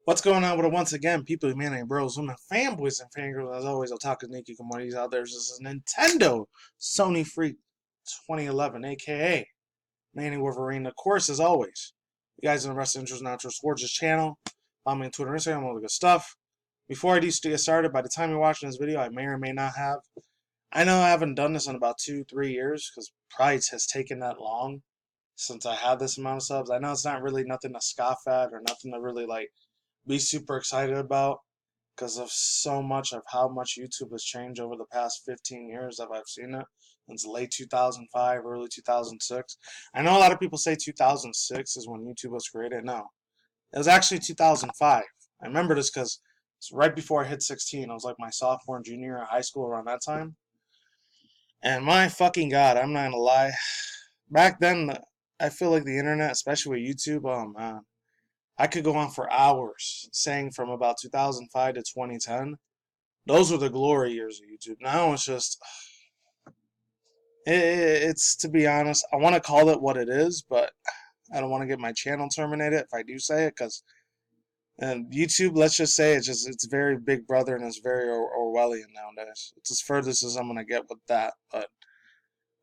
What's going on with it once again, people, humanity, bros, women, fanboys, and fangirls? As always, I'll talk to Nikki commodities out there. This is Nintendo Sony Freak 2011, aka Manny Wolverine. Of course, as always, you guys in the Wrestling Intros Natural Sports channel. Follow me on Twitter, Instagram, all the good stuff. Before I do get started, by the time you're watching this video, I may or may not have. I know I haven't done this in about 2-3 years because probably has taken that long since I had this amount of subs. I know it's not really nothing to scoff at or nothing to really be super excited about because of so much of how much YouTube has changed over the past 15 years that I've seen it since late 2005, early 2006. I know a lot of people say 2006 is when YouTube was created. No, it was actually 2005. I remember this because it's right before I hit 16. I was like my sophomore and junior year of high school around that time. And my fucking God, I'm not gonna lie. Back then, I feel like the internet, especially with YouTube, oh man, I could go on for hours saying from about 2005 to 2010. Those were the glory years of YouTube. Now it's just, it's to be honest, I want to call it what it is, but I don't want to get my channel terminated if I do say it because and YouTube, let's just say it's very Big Brother and it's very Orwellian nowadays. It's as furthest as I'm gonna get with that. But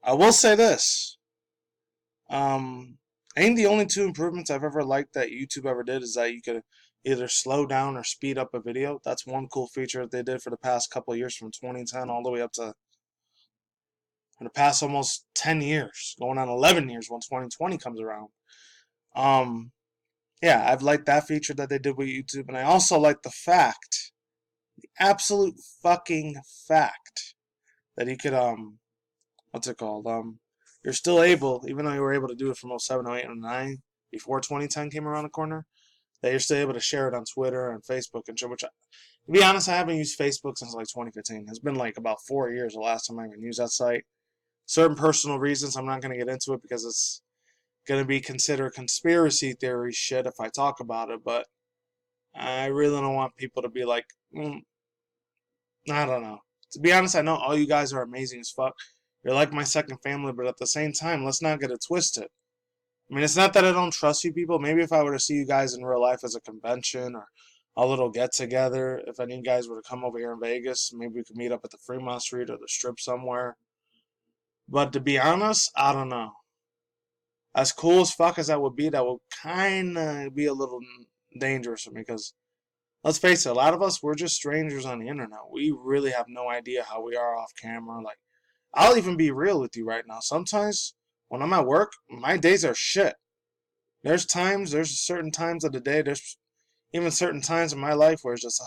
I will say this: I think the only two improvements I've ever liked that YouTube ever did is that you could either slow down or speed up a video. That's one cool feature that they did for the past couple of years from 2010 all the way up to the past almost 10 years, going on 11 years when 2020 comes around. Um, yeah, I've liked that feature that they did with YouTube, and I also like the fact, the absolute fucking fact, that you could what's it called? You're still able, even though you were able to do it from 07, 08, and 09 before 2010 came around the corner, that you're still able to share it on Twitter and Facebook and shit, which, to be honest, I haven't used Facebook since like 2015. It's been like about 4 years the last time I even used that site. Certain personal reasons, I'm not going to get into it because it's going to be considered conspiracy theory shit if I talk about it, but I really don't want people to be like, I don't know. To be honest, I know all you guys are amazing as fuck. You're like my second family, but at the same time, let's not get it twisted. I mean, it's not that I don't trust you people. Maybe if I were to see you guys in real life as a convention or a little get together, if any of you guys were to come over here in Vegas, maybe we could meet up at the Fremont Street or the Strip somewhere. But to be honest, I don't know. As cool as fuck as that would kind of be a little dangerous for me because let's face it, a lot of us, we're just strangers on the internet. We really have no idea how we are off camera. Like, I'll even be real with you right now. Sometimes when I'm at work, my days are shit. There's certain times of the day, there's even certain times in my life where it's just,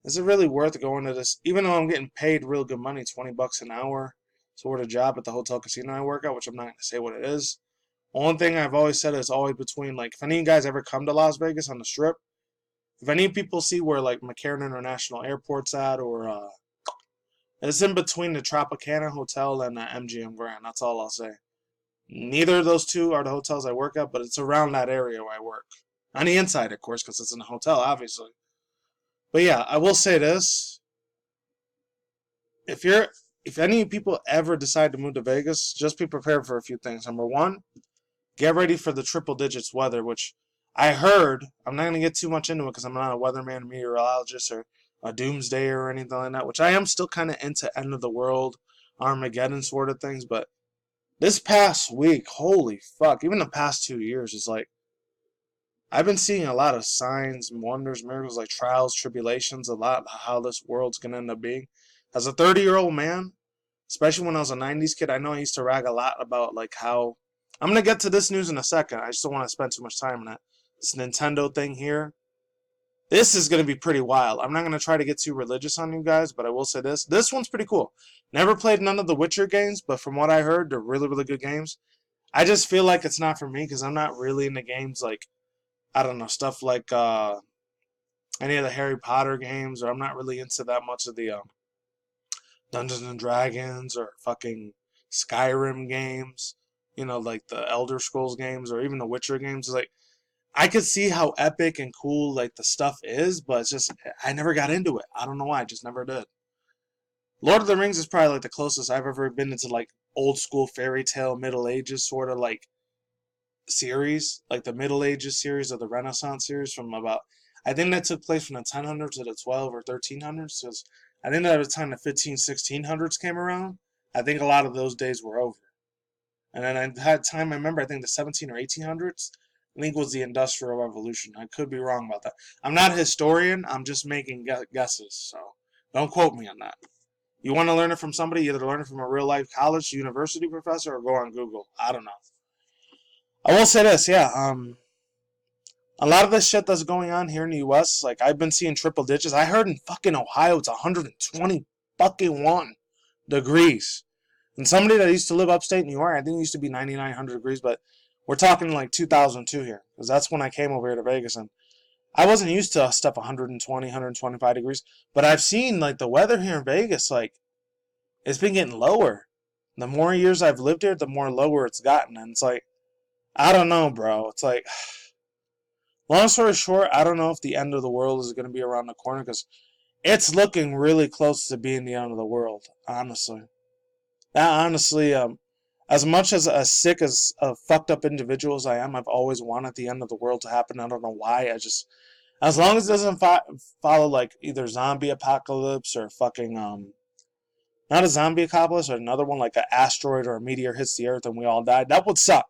is it really worth going to this? Even though I'm getting paid real good money, $20 an hour, sort of job at the hotel casino I work at, which I'm not going to say what it is. Only thing I've always said is always between, like, if any of you guys ever come to Las Vegas on the Strip, if any people see where, like, McCarran International Airport's at, or, it's in between the Tropicana Hotel and the MGM Grand. That's all I'll say. Neither of those two are the hotels I work at, but it's around that area where I work. On the inside, of course, because it's in a hotel, obviously. But yeah, I will say this: if any people ever decide to move to Vegas, just be prepared for a few things. Number one, get ready for the triple digits weather, which I heard. I'm not gonna get too much into it because I'm not a weatherman, meteorologist, or a doomsdayer or anything like that. Which I am still kind of into end of the world, Armageddon sort of things, but this past week, holy fuck, even the past 2 years is like, I've been seeing a lot of signs, wonders, miracles, like trials, tribulations, a lot of how this world's going to end up being. As a 30-year-old man, especially when I was a 90s kid, I know I used to rag a lot about like how, I'm going to get to this news in a second. I just don't want to spend too much time on it. This Nintendo thing here, this is going to be pretty wild. I'm not going to try to get too religious on you guys, but I will say this. This one's pretty cool. Never played none of the Witcher games, but from what I heard, they're really, really good games. I just feel like it's not for me because I'm not really into games like, I don't know, stuff like any of the Harry Potter games, or I'm not really into that much of the Dungeons and Dragons or fucking Skyrim games, like the Elder Scrolls games or even the Witcher games. Like, I could see how epic and cool like the stuff is, but it's just I never got into it. I don't know why, I just never did. Lord of the Rings is probably like the closest I've ever been into like old school fairy tale Middle Ages sort of like series, like the Middle Ages series or the Renaissance series from about. I think that took place from the 1000s to the 12 or 1300s. Because I think that by the time the 1600s came around, I think a lot of those days were over. And then I had time, I remember, I think the 17 or 1800s, I think was the Industrial Revolution. I could be wrong about that. I'm not a historian, I'm just making guesses, so don't quote me on that. You want to learn it from somebody, either learn it from a real life college, university professor, or go on Google. I don't know. I will say this, yeah, a lot of this shit that's going on here in the US, like I've been seeing triple digits. I heard in fucking Ohio it's 120 fucking 1 degrees. And somebody that used to live upstate New York, I think it used to be 9,900 degrees, but we're talking like 2002 here, because that's when I came over here to Vegas, and I wasn't used to stuff 120, 125 degrees, but I've seen like the weather here in Vegas, like it's been getting lower. The more years I've lived here, the more lower it's gotten, and it's like, I don't know, bro. It's like, long story short, I don't know if the end of the world is going to be around the corner, because it's looking really close to being the end of the world, honestly. Honestly, as much as sick as a fucked up individual as I am, I've always wanted the end of the world to happen. I don't know why. As long as it doesn't follow like either zombie apocalypse or fucking not a zombie apocalypse, or another one like an asteroid or a meteor hits the earth and we all die. That would suck.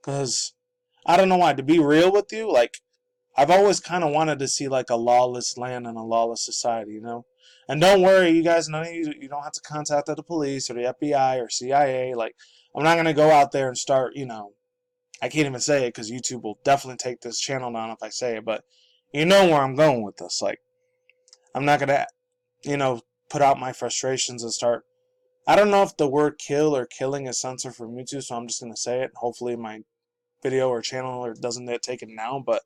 Cause I don't know why. To be real with you, like I've always kind of wanted to see like a lawless land and a lawless society, you know. And don't worry, you guys, none of you don't have to contact the police or the FBI or CIA. Like, I'm not going to go out there and start, you know, I can't even say it because YouTube will definitely take this channel down if I say it, but you know where I'm going with this. Like, I'm not going to, you know, put out my frustrations and start, I don't know if the word kill or killing is censored from YouTube, so I'm just going to say it. Hopefully my video or channel or doesn't get taken down, but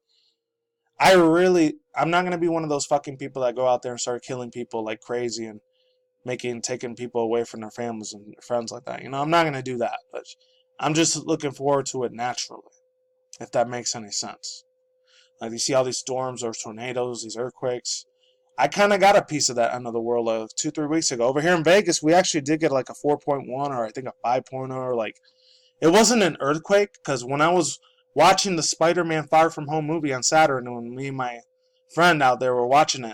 I'm not going to be one of those fucking people that go out there and start killing people like crazy and taking people away from their families and their friends like that. You know, I'm not going to do that, but I'm just looking forward to it naturally, if that makes any sense. Like, you see all these storms or tornadoes, these earthquakes. I kind of got a piece of that end of the world 2-3 weeks ago. Over here in Vegas, we actually did get like a 4.1 or I think a 5.0, or like, it wasn't an earthquake, because when I was watching the Spider-Man Far From Home movie on Saturday, when me and my friend out there were watching it,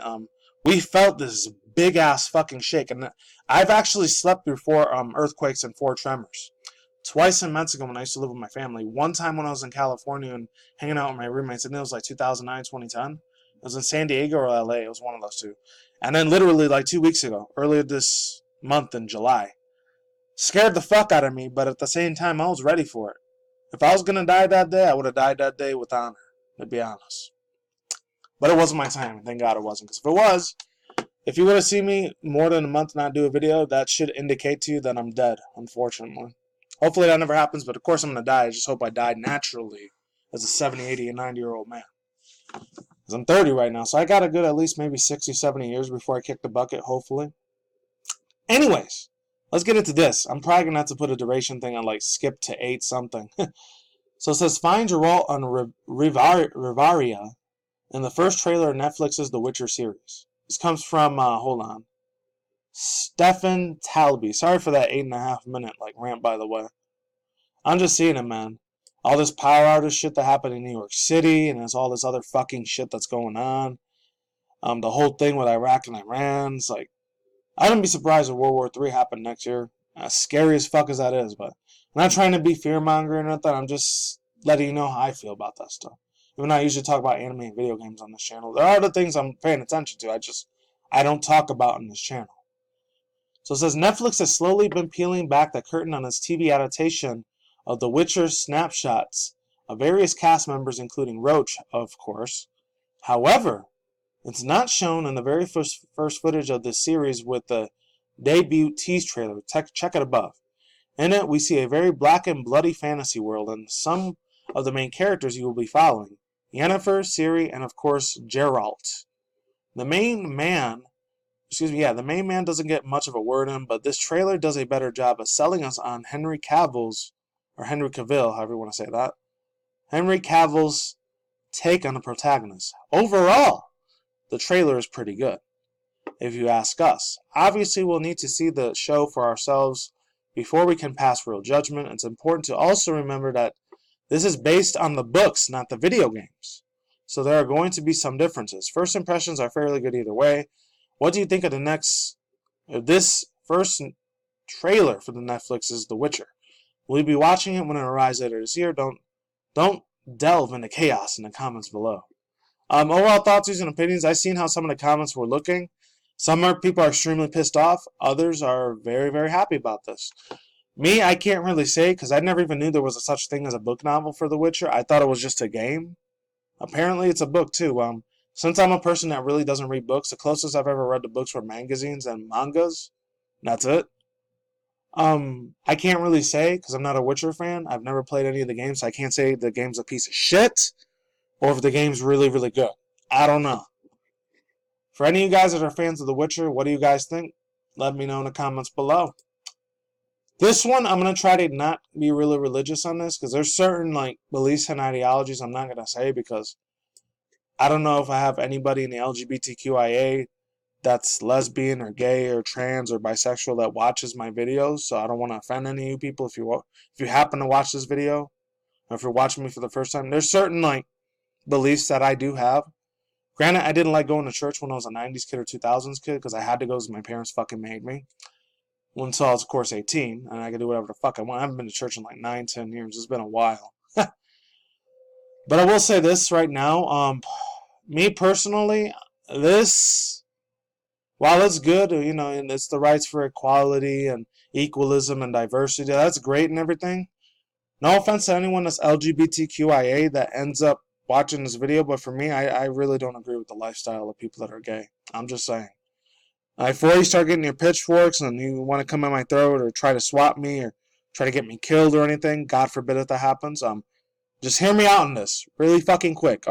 we felt this big ass fucking shake. And I've actually slept through 4 earthquakes and 4 tremors. Twice in Mexico when I used to live with my family. One time when I was in California and hanging out with my roommates, and it was like 2009, 2010. It was in San Diego or LA. It was one of those two. And then literally like 2 weeks ago, earlier this month in July. Scared the fuck out of me, but at the same time, I was ready for it. If I was going to die that day, I would have died that day with honor, to be honest. But it wasn't my time. Thank God it wasn't. Because if it was, if you would have seen me more than a month not do a video, that should indicate to you that I'm dead, unfortunately. Hopefully that never happens, but of course I'm going to die. I just hope I died naturally as a 70, 80, and 90-year-old man. Because I'm 30 right now, so I got a good at least maybe 60, 70 years before I kick the bucket, hopefully. Anyways, let's get into this. I'm probably going to have to put a duration thing on, like, skip to 8 something. So it says, find Geralt on Rivaria in the first trailer of Netflix's The Witcher series. This comes from, hold on, Stefan Talby. Sorry for that 8.5 minute, like, rant, by the way. I'm just seeing it, man. All this power outage shit that happened in New York City, and there's all this other fucking shit that's going on. The whole thing with Iraq and Iran. It's like, I wouldn't be surprised if World War III happened next year. As scary as fuck as that is, but I'm not trying to be fear-mongering or nothing. I'm just letting you know how I feel about that stuff. Even though I usually talk about anime and video games on this channel, there are other things I'm paying attention to. I don't talk about on this channel. So it says, Netflix has slowly been peeling back the curtain on its TV adaptation of The Witcher snapshots of various cast members, including Roach, of course. However, it's not shown in the very first footage of this series with the debut tease trailer. Check it above. In it, we see a very black and bloody fantasy world, and some of the main characters you will be following. Yennefer, Ciri, and of course, Geralt. The main man doesn't get much of a word in, but this trailer does a better job of selling us on Henry Cavill, however you want to say that. Henry Cavill's take on the protagonist. Overall, the trailer is pretty good, if you ask us. Obviously, we'll need to see the show for ourselves before we can pass real judgment. It's important to also remember that this is based on the books, not the video games. so there are going to be some differences. First impressions are fairly good either way. What do you think of this first trailer for the Netflix's The Witcher? Will you be watching it when it arrives later this year? Don't delve into chaos in the comments below. Overall thoughts, views, and opinions. I've seen how some of the comments were looking. Some people are extremely pissed off. Others are very, very happy about this. Me, I can't really say because I never even knew there was a such thing as a book novel for The Witcher. I thought it was just a game. Apparently, it's a book too. Since I'm a person that really doesn't read books, the closest I've ever read to books were magazines and mangas. That's it. I can't really say because I'm not a Witcher fan. I've never played any of the games, so I can't say the game's a piece of shit or if the game's really, really good. I don't know. For any of you guys that are fans of The Witcher, what do you guys think? Let me know in the comments below. This one, I'm going to try to not be really religious on this because there's certain beliefs and ideologies I'm not going to say because I don't know if I have anybody in the LGBTQIA that's lesbian or gay or trans or bisexual that watches my videos, so I don't want to offend any of you people if you happen to watch this video or if you're watching me for the first time. There's certain beliefs that I do have. Granted, I didn't like going to church when I was a 90s kid or 2000s kid because I had to go because my parents fucking made me. Until I was, of course, 18, and I could do whatever the fuck I want. I haven't been to church in 9, 10 years. It's been a while. But I will say this right now. Me personally, this, while it's good, and it's the rights for equality and equalism and diversity, that's great and everything. No offense to anyone that's LGBTQIA that ends up watching this video, but for me, I really don't agree with the lifestyle of people that are gay. I'm just saying. Before you start getting your pitchforks and you want to come at my throat or try to swap me or try to get me killed or anything, God forbid if that happens, just hear me out on this really fucking quick.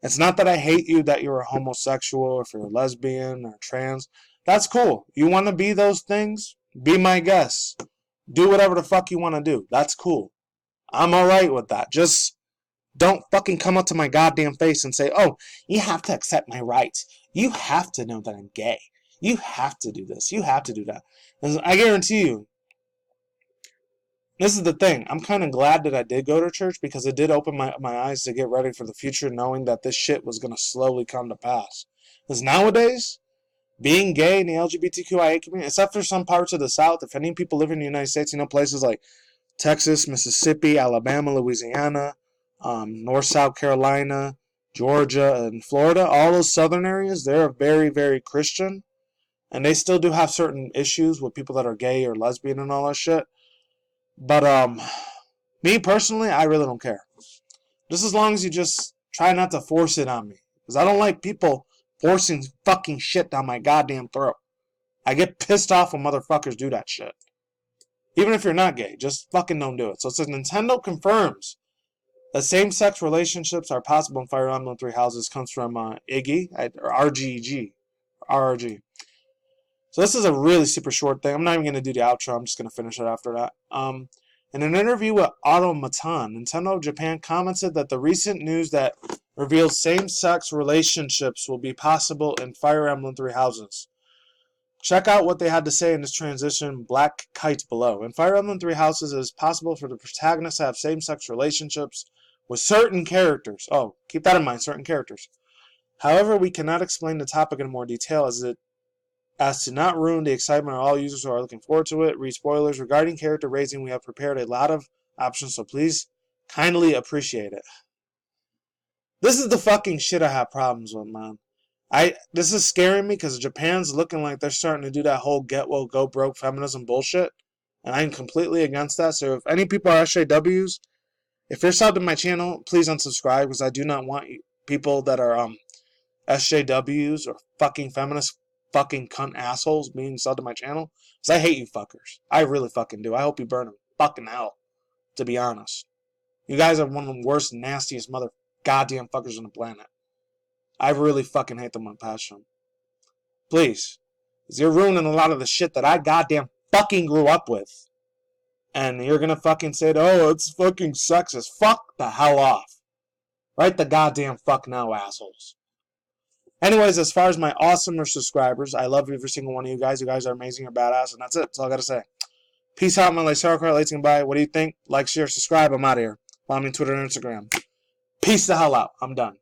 It's not that I hate you that you're a homosexual or if you're a lesbian or trans. That's cool. You want to be those things? Be my guest. Do whatever the fuck you want to do. That's cool. I'm alright with that. Just don't fucking come up to my goddamn face and say, oh, you have to accept my rights. You have to know that I'm gay. You have to do this. You have to do that. And I guarantee you, this is the thing. I'm kind of glad that I did go to church because it did open my eyes to get ready for the future knowing that this shit was going to slowly come to pass. Because nowadays, being gay in the LGBTQIA community, except for some parts of the South, if any people live in the United States, places like Texas, Mississippi, Alabama, Louisiana, North, South Carolina, Georgia, and Florida, all those southern areas, they're very, very Christian. And they still do have certain issues with people that are gay or lesbian and all that shit. But, me personally, I really don't care. Just as long as you just try not to force it on me. Because I don't like people forcing fucking shit down my goddamn throat. I get pissed off when motherfuckers do that shit. Even if you're not gay, just fucking don't do it. So it says Nintendo confirms that same-sex relationships are possible in Fire Emblem 3 Houses. Comes from Iggy, or RGG. RRG. So this is a really super short thing. I'm not even going to do the outro. I'm just going to finish it after that. In an interview with Automaton, Nintendo of Japan commented that the recent news that reveals same-sex relationships will be possible in Fire Emblem 3 Houses. Check out what they had to say in this transition black kite below. In Fire Emblem 3 Houses, it is possible for the protagonists to have same-sex relationships with certain characters. Oh, keep that in mind, certain characters. However, we cannot explain the topic in more detail as to not ruin the excitement of all users who are looking forward to it. Read spoilers. Regarding character raising, we have prepared a lot of options, so please kindly appreciate it. This is the fucking shit I have problems with, man. This is scaring me because Japan's looking like they're starting to do that whole get woke, go broke feminism bullshit. And I'm completely against that. So if any people are SJWs, if you're subbed to my channel, please unsubscribe because I do not want people that are SJWs or fucking feminist fucking cunt assholes being subbed to my channel. Because I hate you fuckers. I really fucking do. I hope you burn in fucking hell, to be honest. You guys are one of the worst, nastiest mother goddamn fuckers on the planet. I really fucking hate them with passion. Please. Because you're ruining a lot of the shit that I goddamn fucking grew up with. And you're gonna fucking say, oh, it's fucking sexist. Fuck the hell off. Right the goddamn fuck now, assholes. Anyways, as far as my awesomer subscribers, I love every single one of you guys. You guys are amazing, you're badass, and that's it. That's all I gotta say. Peace out, my like, Sarkar, let's bye. What do you think? Like, share, subscribe. I'm out of here. Follow me on Twitter and Instagram. Peace the hell out. I'm done.